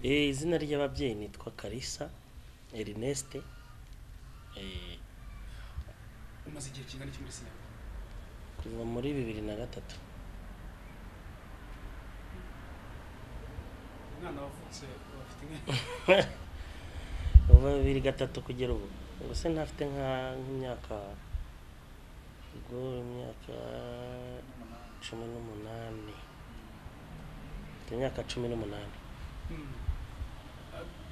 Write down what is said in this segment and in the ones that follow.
izina ry'ababyeyi nitwa Kalisa Ernest. umaze igihe kingana iki muri sinema? Kuva muri 2003. Umwana wavutse bafite Kuva 2003 kugera ubu. Ubuse ntafite nk'imyaka imyaka 18. Imyaka 18.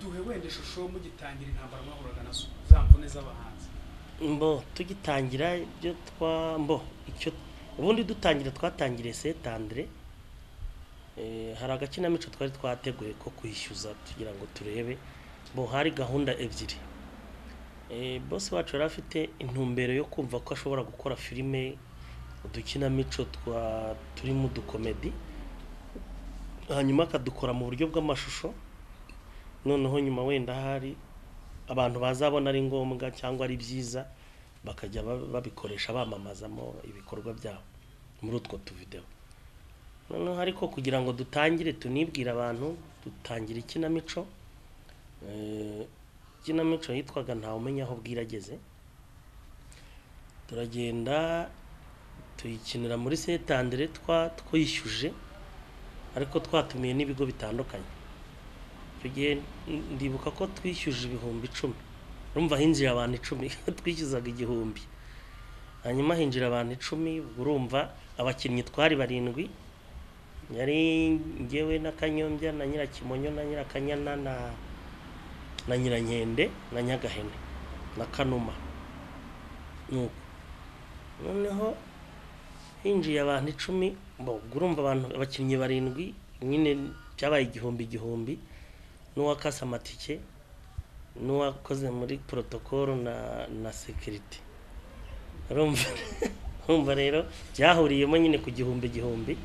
Duhe wenda ishusho mugitangira intambara mwahuraga nazo zamvune z'abahanzi. Tugitangira ibyo icyo ubundi dutangira twatangiriye Saint Andre. Hari agakinamico twari twateguye ko kwishyuza tugira ngo turebe hari gahunda ebyiri. Boss wacu yari afite intumbero yo kumva ko ashobora gukora filime udukinamico turi mu dukomedi, hanyuma akadukora mu buryo bw'amashusho, noneho nyuma wenda hari abantu bazabona ari ngombwa cyangwa ari byiza bakajya babikoresha bamamazamo ibikorwa byabo muri utwo tuvideo. Noneho ariko kugira ngo dutangire tunibwira abantu dutangira ikinamico, ikinamico yitwaga nta umenya aho bwirageze. Turagenda tuyikinira muri Saint Andre twishyuje, ariko twatumiye n'ibigo bitandukanye. Tugiye ndibuka ko twishyuje 10,000. Urumva hinjira abantu 10 twishyuzaga 1,000. Hanyuma hinjira abantu 10, urumva abakinnyi twari 7. Yari ngewe na Kanyombya na Nyirakimonyo na Nyirakanyana na Nyirankende na Nyagahene na Kanuma. Noneho hinjiye abantu 10, urumva abantu abakinnyi 7 nyine cyabaye 1,000 n'uwakasa amatike n'uwakoze muri protocol na security. Urumva rero byahuriyemo nyine ku 1,000.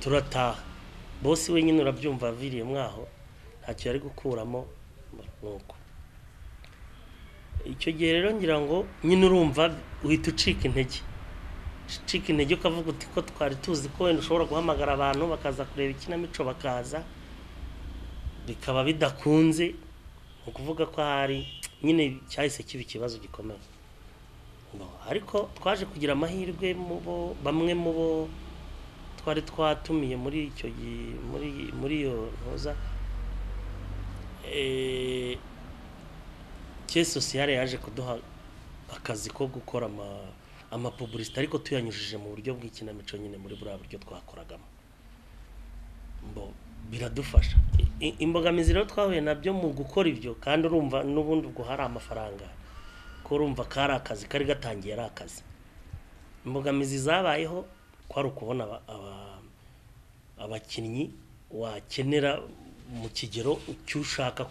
Turataha. Boss we nyine urabyumva aviriye mwaho ntacyo yari gukuramo nuko. Icyo gihe rero ngira ngo nyine urumva uhita ucika intege ukavuga uti ko twari tuzi ko wenda ushobora guhamagara abantu bakaza kureba ikinamico bakaza bikaba bidakunze, ukuvuga ko hari nyine cyahise kiba ikibazo gikomeye. Ariko twaje kugira amahirwe bamwe mu bo twari twatumiye muri icyo muri iyo ntoza sociale yaje kuduha akazi ko gukora amapublicité, ariko tuyanyujije mu buryo bw'ikinamico nyine muri buriya buryo twakoragamo. Biradufasha. Imbogamizi rero twahuye nabyo mu gukora ibyo, kandi urumva n'ubundi ubwo hari amafaranga ko urumva kari akazi kari gatangiye ari akazi. Imbogamizi zabayeho kwari ukubona abakinnyi wakenera mu kigero cyushaka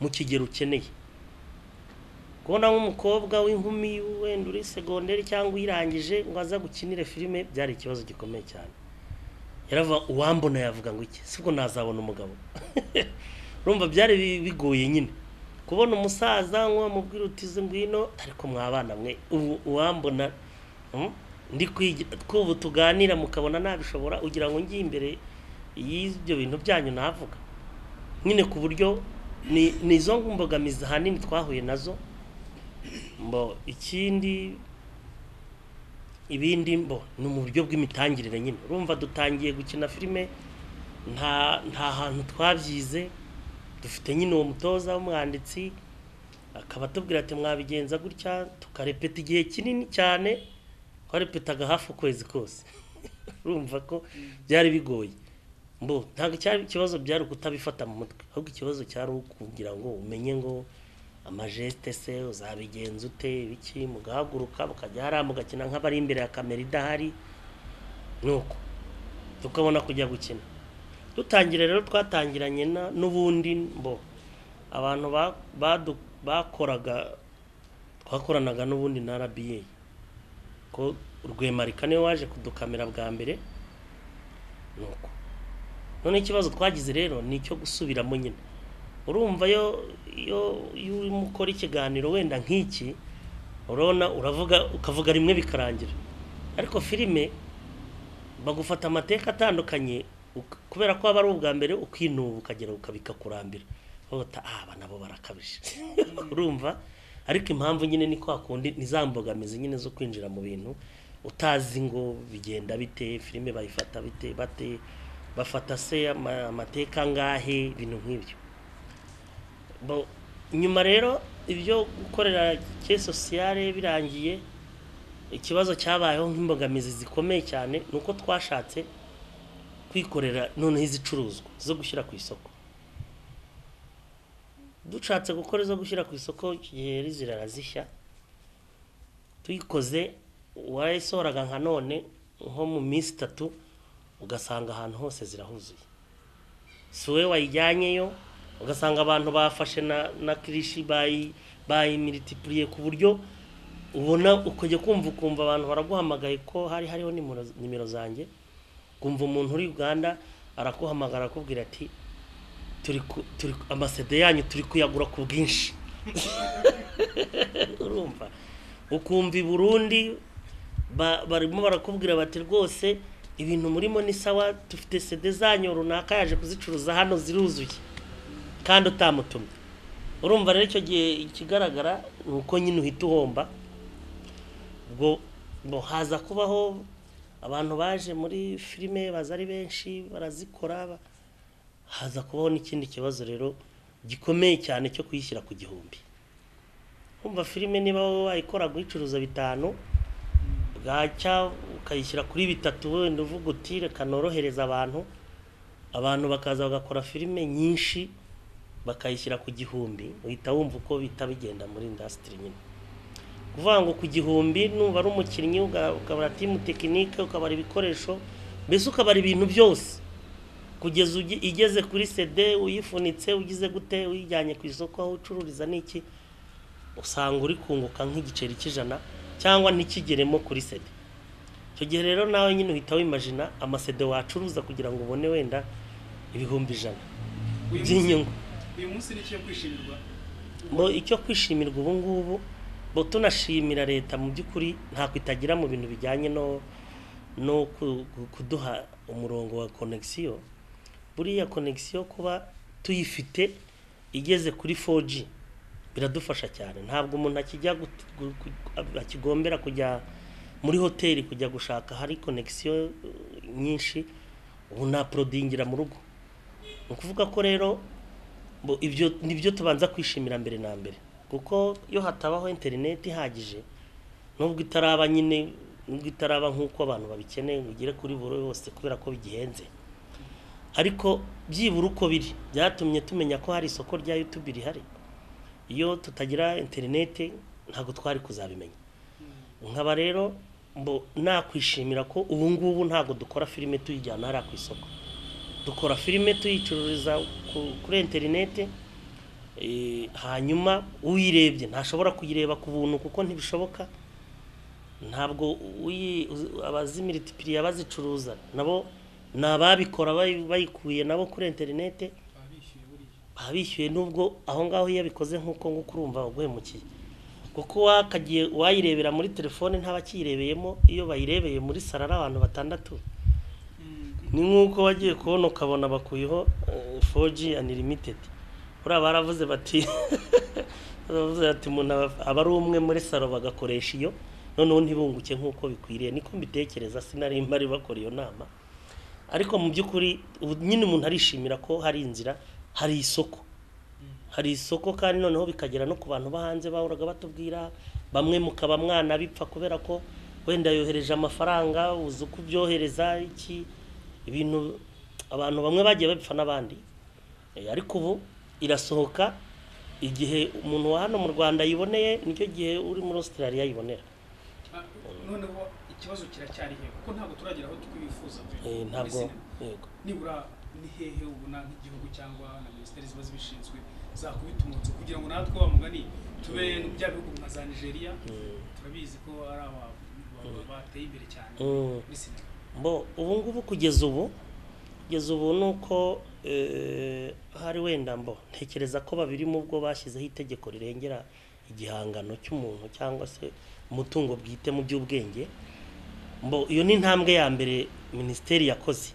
mu kigero ukeneye. Kubona nk'umukobwa w'inkumi wenda uri segonderi cyangwa uyirangije ngo aza gukinira filime byari ikibazo gikomeye cyane. Yarava uwambona yavuga ngo iki sibwo nazabona umugabo. Urumva byari bigoye nyine kubona umusaza ngo mubwira utize ngwino, ariko mwabana mwe uwambona ndi kwigira twubu tuganira mukabona nabishobora ugira ngo ngiye imbere y'ibyo bintu byanyu navuga nyine ku buryo nizo mbogamizi hanini twahuye nazo. Ikindi ibindi ni mu buryo bw'imitangirire nyine. Urumva dutangiye gukina filime nta hantu twabyize, dufite nyine uwo mutoza w'umwanditsi akaba tubwira ati mwabigenza gutya, tukarepeta igihe kinini cyane, twarepetaga hafi ukwezi kose. Urumva ko byari bigoye. Ntabwo cyari ikibazo byari kutabifata mu mutwe, ahubwo ikibazo cyari ukugira ngo umenye ngo amageste se uzabigenza ute biki, mugahaguruka mukajya hariya mugakina nk'abari imbere ya kamera idahari, nuko tukabona kujya gukina. Dutangira rero twatangiranye n'ubundi abantu twakoranaga n'ubundi na RBA ko Rwemarika niwe waje kudukamera bwa mbere. Nuko none ikibazo twagize rero ni icyo gusubiramo nyine. Urumva yo urimo ukora ikiganiro wenda nk'iki urabona ukavuga rimwe bikarangira, ariko filime bagufata amateka atandukanye kubera ko aba ari ubwa mbere ukinuba ukagera ukabikakurambira bota aba nabo barakabije urumva ariko impamvu nyine ni kwa kundi nizambogamizi nyine zo kwinjira mu bintu utazi ngo bigenda bite filime bayifata bite bate bafata se amateka ngahe ibintu nk'ibyo nyuma rero ibyo gukorera ke sociale birangiye ikibazo cyabayeho nk'imbogamizi zikomeye cyane nuko twashatse kwikorera noneho izicuruzwa zo gushyira ku isoko dushatse gukora izo gushyira ku isoko igihe zirarazishya tuyikoze warayisohoraga nka none nko mu minsi 3 ugasanga ahantu hose zirahuzuye suwe wayijyanyeyo ugasanga abantu bafashe na kirishi bayi multiplier ku buryo ubona ukajya kumva abantu baraguhamagaye ko hariho nimero zanjye kumva umuntu uri Uganda arakuhamagara akubwira ati turi amasede yanyu turi kuyagura ku bwinshi urumva ukumva i Burundi barimo barakubwira bati rwose ibintu murimo ni sawa dufite sede zanyu runaka yaje kuzicuruza hano ziruzuye kandi utamutumye urumva rero icyo gihe ikigaragara nuko nyine uhita uhomba ubwo haza kubaho abantu baje muri filime baza ari benshi barazikora haza kubaho n'ikindi kibazo rero gikomeye cyane cyo kuyishyira ku gihumbi umva filime niba wayikora gucuruza 5 bwacya ukayishyira kuri 3 wenda uvuga uti reka norohereza abantu bakaza bagakora filime nyinshi bakayishyira ku gihumbi uhita wumva uko bita bigenda muri industry nyine kuvuga ngo ku gihumbi numva ari umukinnyi ukabara team technique ukabara ibikoresho mbese ukabara ibintu byose kugeza igeze kuri CD uyifunitse ugize gute uyijyanye ku isoko aho ucururiza niki usanga uri kunguka nk'igiceri cy'ijana cyangwa ntikigeremo kuri CD cyo gihe rero nawe nyine uhita wimagina amasede wacuruza kugira ngo ubone wenda ibihumbi 100 by'inyungu uyu munsi ni cyo kwishimirwa icyo kwishimirwa ubu ngubu bo tunashimira leta mu by'ukuri nta kwitagira mu bintu bijyanye no kuduha umurongo wa connection buriya connection kuba tuyifite igeze kuri 4G biradufasha cyane ntabwo umuntu akigombera kujya muri hoteli kujya gushaka hari connection nyinshi ubu na prodingira mu rugo ukuvuga ko rero ibyo nibyo tubanza kwishimira mbere na mbere kuko iyo hatabaho internet ihagije nubwo itaraba nyine nubwo itaraba nkuko abantu babikeneye ugire kuri buri hose kubera ko bigihenze ariko byibura uko biri byatumye tumenya ko hari isoko rya YouTube rihari iyo tutagira internet ntago twari kuzabimenya nkaba rero nakwishimira ko ubu ngubu ntago dukora filime tuyijyana hari ku isoko dukora filime tuyicururiza kuri internet hanyuma uyirebye ntashobora kuyireba ku buntu kuko ntibishoboka ntabwo abazimilitipiriya bazicuruza nabo nababikora bayikuye nabo kuri internet babishyuye nubwo aho ngaho yabikoze nkuko urumva uguhemukiye kuko wakagiye wayirebera muri telefone ntabakirebeyemo iyo bayirebeye muri sarara abantu batandatu ni nkuko wagiye kubona ukabona bakuyeho 4G unlimited ura baravuze bati baravuze ati umuntu aba ari umwe muri saro bagakoresha iyo noneho ntibunguke nkuko bikwiriye niko mbitekereza sinari mbari bakora iyo nama ariko mu by'ukuri nyine umuntu arishimira ko hari inzira hari isoko kandi noneho bikagera no ku bantu bahanze bahuraga batubwira bamwe mukaba mwana bipfa kubera ko wenda yohereje amafaranga uzi uko byohereza iki ibintu abantu bamwe bagiye babipfa n'abandi ariko ubu irasohoka igihe umuntu wa hano mu Rwanda yiboneye nicyo gihe uri muri Australia yibonera noneho ikibazo kiracyari he kuko ntabwo turagira aho twifuza ntabwo yego nibura ni hehe ubona nk'igihugu cyangwa na ministeri ziba zibishinzwe zakubitumutse kugira ngo natwe bamugani tube bya bihugu nka za Nigeria turabizi ko ari bateye imbere cyane muri sinema ubu ngubu kugeza ubu nuko hari wenda ntekereza ko babiri mu bwo bashyizeho itegeko rirengera igihangano cy'umuntu cyangwa se umutungo bwite mu by'ubwenge iyo ni intambwe ya mbere ministeri yakoze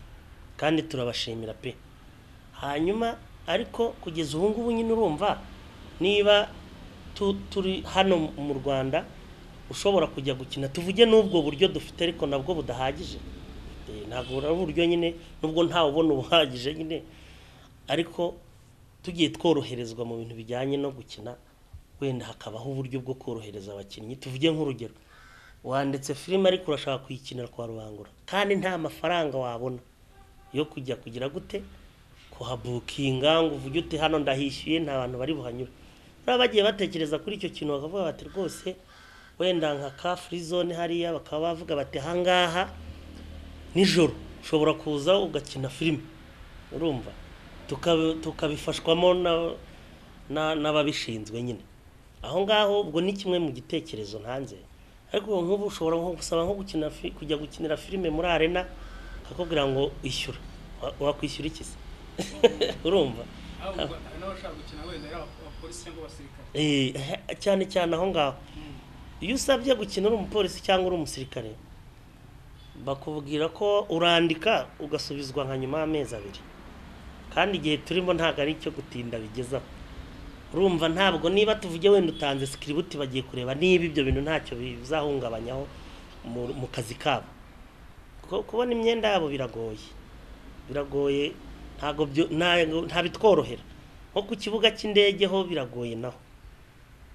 kandi turabashimira pe. Hanyuma ariko kugeza ubu ngubu nyine urumva niba turi hano mu Rwanda ushobora kujya gukina, tuvuge n'ubwo buryo dufite ariko nabwo budahagije, ntabwo ari uburyo nyine nubwo ntawe ubona ubuhagije nyine, ariko tugiye tworoherezwa mu bintu bijyanye no gukina, wenda hakabaho uburyo bwo korohereza abakinnyi. Tuvuge nk'urugero, wanditse filime ariko urashaka kuyikinira kwa Rubangura kandi nta mafaranga wabona yo kujya kugira gute kuhabukinga ngo uvuge uti hano ndahishyuye nta bantu bari buhanyure. Bagiye batekereza kuri icyo kintu bakavuga bati rwose wenda nka ka free zone hariya, bakaba bavuga bati hangaha nijoro ushobora kuza ugakina filime, urumva tukabifashwamo n'ababishinzwe nyine aho ngaho. Ubwo ni kimwe mu gitekerezo ntanze, ariko nk'ubu ushobora nko gusaba nko kujya gukinira filime muri arena akakubwira ngo ishyura, wakwishyura iki se? Urumva n'abashaka gukina wenda ari abapolisi cyangwa abasirikare cyane cyane aho ngaho. Iyo usabye gukina uri umupolisi cyangwa uri umusirikare bakubwira ko urandika ugasubizwa nka nyuma y'amezi 2, kandi igihe turimo ntabwo ari icyo gutinda bigezaho. Urumva ntabwo niba tuvuge wenda utanze script bagiye kureba niba ibyo bintu ntacyo bizahungabanyaho mu kazi kabo. Kubona imyenda yabo biragoye nta bitworohera. Nko ku kibuga cy'indege ho biragoye naho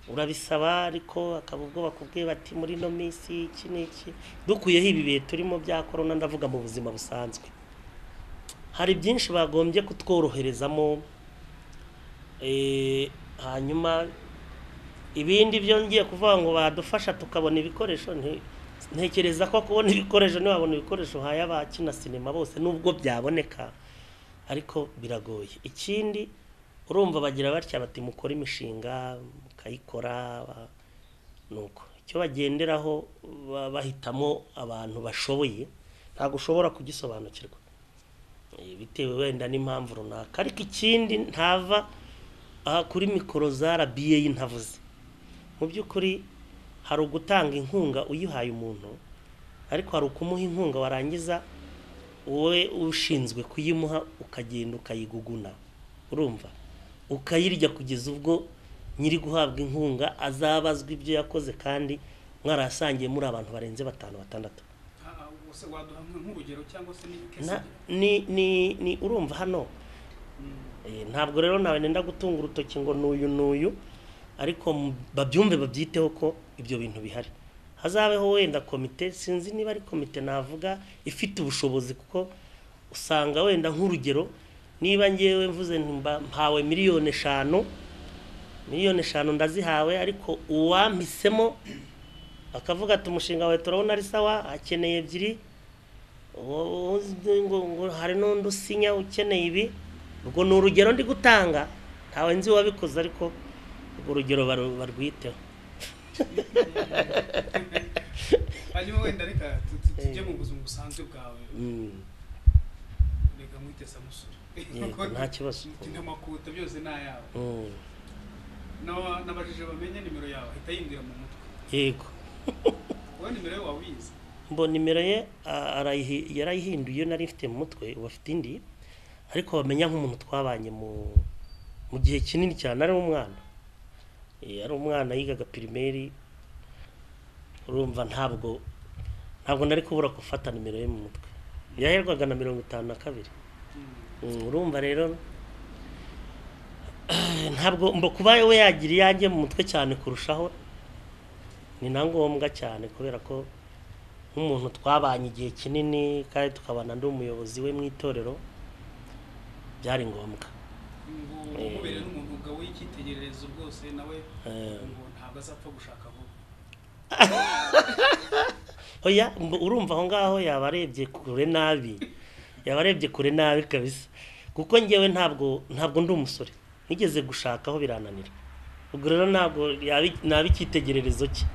urabisaba, ariko akaba ubwo bakubwiye bati muri no minsi iki n'iki, dukuyeho ibi bihe turimo bya corona, ndavuga mu buzima busanzwe hari byinshi bagombye kutworoherezamo. Hanyuma ibindi byo ngiye kuvuga ngo badufasha tukabona ibikoresho, ntekereza ko kubona ibikoresho niwabona ibikoresho haya abakina sinema bose nubwo byaboneka ariko biragoye. Ikindi urumva bagira batya bati mukora imishinga mukayikora, nuko icyo bagenderaho bahitamo abantu bashoboye, ntabwo ushobora kugisobanukirwa bitewe wenda n'impamvu runaka. Ariko ikindi ntava kuri mikoro za RBA ntavuze, mu by'ukuri hari ugutanga inkunga uyihaye umuntu, ariko hari ukumuha inkunga warangiza wowe ushinzwe kuyimuha ukagenda ukayiguguna, urumva ukayirya kugeza ubwo nyiri guhabwa inkunga azabazwa ibyo yakoze kandi mwarasangiye muri abantu barenze 5-6. Wose waduha nk'urugero cyangwa se ni urumva hano ntabwo rero nawe nenda gutunga urutoki ngo n'uyu, ariko babyumve babyiteho ko ibyo bintu bihari. Hazabeho wenda komite, sinzi niba ari komite navuga ifite ubushobozi, kuko usanga wenda nk'urugero niba ngewe mvuze mpawe miliyoni 5 ndazihawe, ariko uwampisemo akavuga ati umushinga wawe turabona ari sawa, akeneye 2, ngo hari n'undi usinya ukeneye ibi. Ubwo ni urugero ndi gutanga, ntawe nzi wabikoze, ariko urwo rugero barwiteho. hanyuma wenda reka tujye mu buzima busanzwe bwawe. Reka mwite Samusure. Nta kibazo. Amakuta byose ni ayawe. Nabajije bamenye nimero yawe ahita yimbwira mu mutwe. Yego. Wowe nimero yawe wawize? Mbo nimero ye yarayihinduye, nari mfite mu mutwe, ubafite indi, ariko bamenya nk'umuntu twabanye mu gihe kinini cyane, ari umwana yigaga primaire. Urumva ntabwo nari kubura gufata nimero ye mu mutwe, yaherwaga na 52. Urumva rero ntabwo mbo kuba we yagira iyanjye mu mutwe cyane kurushaho, ni na ngombwa cyane kubera ko nk'umuntu twabanye igihe kinini kandi tukabana ndi umuyobozi we mu itorero, byari ngombwa. Umubere n'umuntu ugawe y'icyitegererezo rwose nawe ngo ntabwo azapfa gushaka vuba. Oya, urumva aho ngaho yabarebye kure nabi kabisa, kuko ngewe ntabwo ndi umusore nigeze gushakaho birananira. Ubwo rero ntabwo nabi icyitegererezo cye.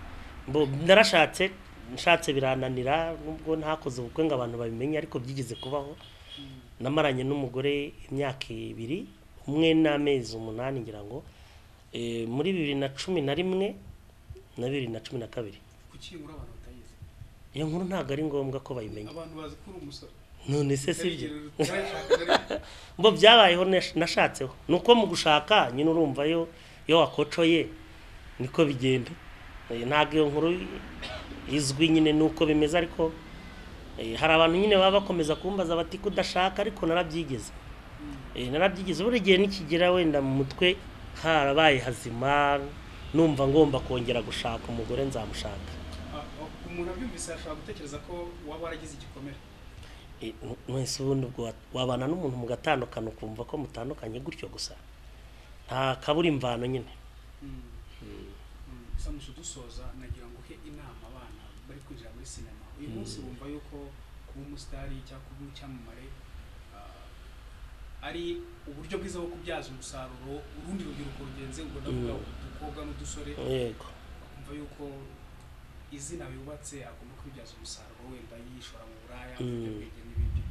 Nshatse birananira, nubwo ntakoze ubukwe ngo abantu babimenye, ariko byigeze kubaho. Namaranye n'umugore imyaka 2, 1 n'amezi 8 ngira ngo, muri 2011 na 2012. Kuki nkuru abantu batayizi? Iyo nkuru ntabwo ari ngombwa ko bayimenya. Abantu bazi ko uri umusore. none se sibyo mbo byabayeho nashatseho nuko mu gushaka nyine urumva yo wakocoye niko bigenda. Ntabwo iyo nkuru izwi nyine nuko bimeze, ariko hari abantu nyine baba bakomeza kumbaza bati kudashaka, ariko narabyigeze. Narabyigeze buri gihe nikigera wenda mu mutwe harabaye hazima, numva ngomba kongera gushaka umugore nzamushaka. Umuntu abyumvise ashobora gutekereza ko waba waragize igikomere. Mwese ubundi ubwo wabana n'umuntu mugatandukana ukumva ko mutandukanye gutyo gusa, nta kabura imvano nyine. Samusha dusoza nagira ngo he inama abana bari kwinjira muri sinema uyu munsi bumva yuko kuba umusitari cyangwa kuba icyamamare ari uburyo bwiza bwo kubyaza umusaruro urundi rubyiruko rugenze ngo ndavuga udukobwa n'udusore, yego bakumva yuko izina yubatse agomba kubyaza umusaruro wenda yishora mu buraya n'ibindi.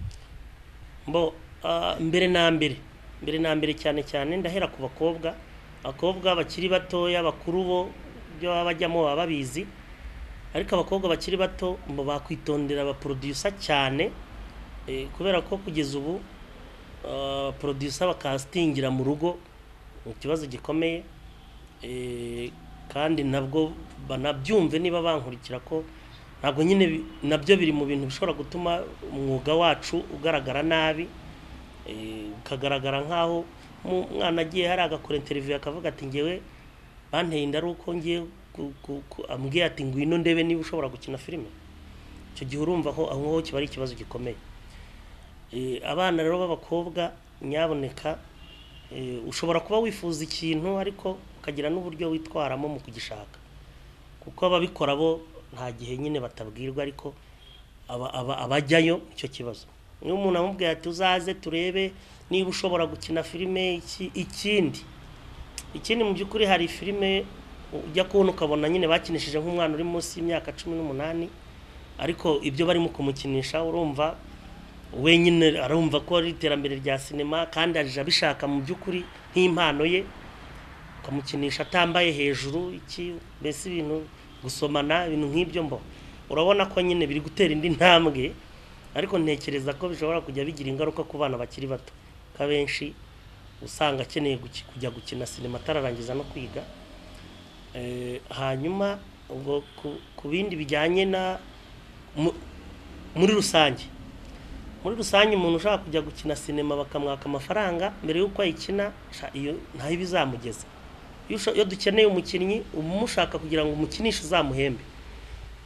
mbere na mbere cyane ndahera ku abakobwa bakiri batoya, bakuru bo byo bajyamo baba babizi, ariko abakobwa bakiri bato bakwitondera abaproducer cyane, kubera ko kugeza ubu producer bakastingira mu rugo mu kibazo gikomeye, kandi nabwo banabyumve niba bankurikira ko ntabwo nyine nabyo biri mu bintu bishobora gutuma umwuga wacu ugaragara nabi, ukagaragara nkaho umwana agiye hari agakora interview akavuga ati ngewe banteye inda ari uko ngiye ambwiye ati ngwino ndebe niba ushobora gukina filime. Icyo gihe urumva aho kiba ari ikibazo gikomeye. Abana rero b'abakobwa nyaboneka, ushobora kuba wifuza ikintu ariko ukagira n'uburyo witwaramo mu kugishaka, kuko ababikora bo nta gihe nyine batabwirwa, ariko abajyayo icyo kibazo. Niyo umuntu amubwiye ati uzaze turebe niba ushobora gukina filime. Ikindi mu by'ukuri hari filime ujya kubona ukabona nyine bakinishije nk'umwana uri munsi y'imyaka 18, ariko ibyo barimo kumukinisha urumva wenyine arumva ko ari iterambere rya sinema, kandi aje abishaka mu by'ukuri nk'impano ye, ukamukinisha atambaye hejuru mbese ibintu gusomana ibintu nk'ibyo urabona ko nyine biri gutera indi ntambwe, ariko ntekereza ko bishobora kujya bigira ingaruka ku bana bakiri bato, kabenshi usanga akeneye kujya gukina sinema atararangiza no kwiga. Hanyuma ubwo ku bindi bijyanye na muri rusange umuntu ushaka kujya gukina sinema bakamwaka amafaranga mbere y'uko ayikina, iyo ntaho bizamugeza. Iyo dukeneye umukinnyi umushaka kugira ngo umukinishe uzamuhembe,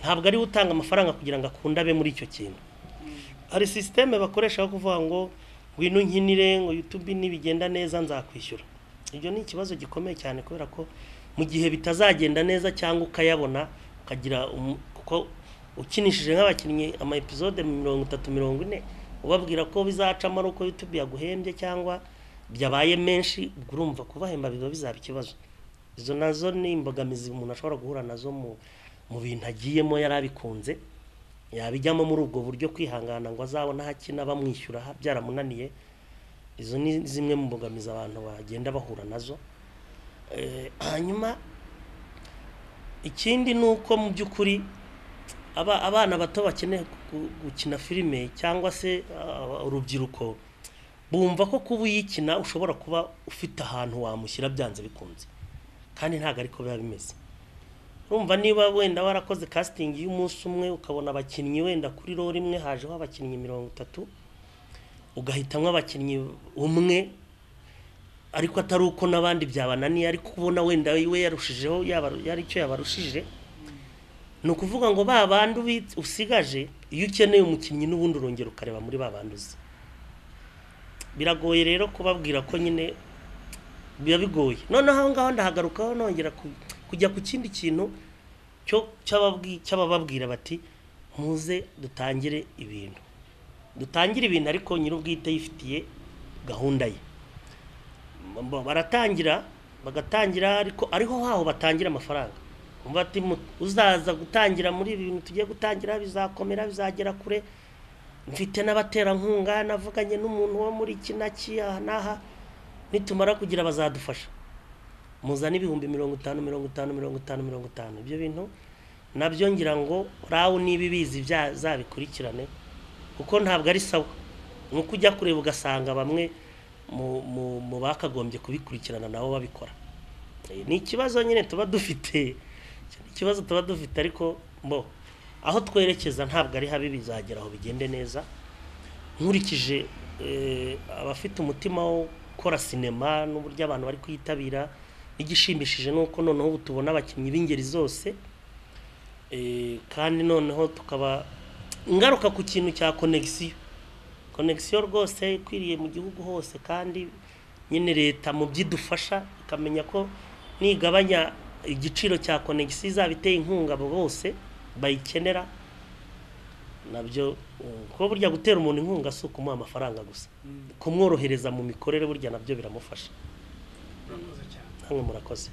ntabwo ari utanga amafaranga kugira ngo akunde abe muri icyo kintu. Hari systeme bakoresha yo kuvuga ngo ngwino nkinire, ngo YouTube nibigenda neza nzakwishyura. Ibyo ni ikibazo gikomeye cyane, kubera ko mu gihe bitazagenda neza cyangwa ukayabona ukagira kuko ukinishije nk'abakinnyi ama episode 30-40 ubabwira ko bizacamo ari uko YouTube yaguhembye cyangwa byabaye menshi, urumva kubahemba biba bizaba ikibazo. Izo nazo ni imbogamizi umuntu ashobora guhura nazo mu bintu agiyemo yarabikunze, yabijyamo muri ubwo buryo kwihangana ngo azabona hakina bamwishyura byaramunaniye. Izo ni zimwe mu mbogamizi abantu bagenda bahura nazo. Hanyuma ikindi nuko mu by'ukuri abana bato bakeneye gukina filime cyangwa se urubyiruko bumva ko kuba uyikina ushobora kuba ufite ahantu wamushyira byanze bikunze, kandi ntago ariko biba bimeze. Urumva niba wenda warakoze casting y'umunsi umwe ukabona abakinnyi wenda kuri role imwe hajeho abakinnyi 30, ugahitamwa abakinnyi umwe ariko atari uko nabandi byabananiye, ariko kubona wenda we yarushijeho yari icyo yabarushije, no kuvuga ngo babandi usigaje iyo ukeneye umukinnyi n'ubundi urongera ukareba muri babanduzi. Biragoye rero kubabwira ko nyine biba bigoye. Noneho aho ngaho ndahagarukaho nongera kujya ku kindi kintu cy'abababwira bati muze dutangire ibintu ariko nyir'ubwite yifitiye gahunda ye. Bagatangira ariko ariho haho batangira amafaranga. Umva ati uzaza gutangira muri ibi bintu tugiye gutangira bizakomera bizagera kure, mfite n'abaterankunga navuganye n'umuntu wo muri kinaki naha, nitumara kugira bazadufasha muzana ibihumbi 50. Ibyo bintu nabyo ngira ngo rawo nibibizi zabikurikirane kuko ntabwo ari sawa nuko ujya kureba ugasanga bamwe mu bakagombye kubikurikirana nabo babikora. Ni ikibazo nyine tuba dufite, ikibazo tuba dufite, ariko aho twerekeza ntabwo ari habi, bizagera aho bigende neza. Nkurikije abafite umutima wo gukora sinema n'uburyo abantu bari kuyitabira, igishimishije nuko noneho ubu tubona abakinnyi b'ingeri zose, kandi noneho tukaba ngaruka ku kintu cya connection rwose ikwiriye mu gihugu hose, kandi nyine leta mu byidufasha ikamenya ko nigabanya igiciro cya connection izaba iteye inkunga abo bose bayikenera nabyo, ko burya gutera umuntu inkunga si ukumuha amafaranga gusa, kumworohereza mu mikorere burya nabyo biramufasha. Murakoze cyane. Namwe murakoze.